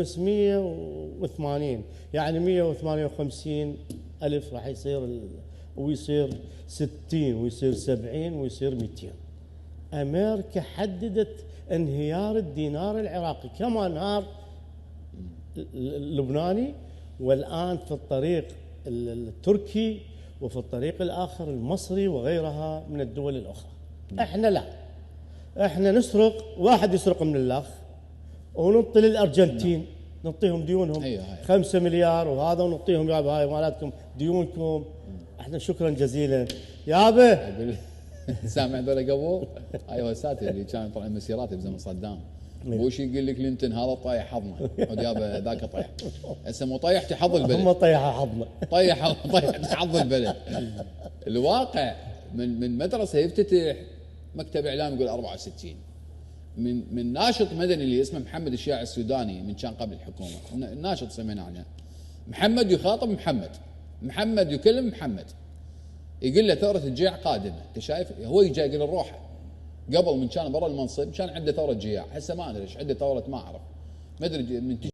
580 يعني 158 ألف راح يصير ويصير 60 ويصير 70 ويصير 200. أمريكا حددت انهيار الدينار العراقي كما انهار اللبناني، والآن في الطريق التركي وفي الطريق الآخر المصري وغيرها من الدول الأخرى. احنا لا، احنا نسرق، واحد يسرق من الأخ وننطي للأرجنتين نعطيهم ديونهم 5 مليار وهذا، ونعطيهم يابا هاي مالتكم ديونكم. احنا شكرا جزيلا يابا. سامع ذولا قبل هاي وساتر اللي كانوا يطلعون مسيرات بزمن صدام، بوش يقول لك كلينتون هذا طايح حظنا، يابا ذاك طيح، هسه مو طيحتي حظ البلد، هم طيحوا حظنا، طيحت حظ البلد. الواقع من مدرسه يفتتح مكتب اعلام يقول 64 من ناشط مدني اللي اسمه محمد الشياع السوداني من كان قبل الحكومه، ناشط سمعنا عنه. محمد يخاطب محمد يكلم محمد، يقول له ثوره الجياع قادمه، انت شايف؟ هو يجي يقول الروحه قبل من كان برا المنصب كان عنده ثوره جياع، هسه ما ادري ايش عنده ثوره، ما اعرف، ما ادري من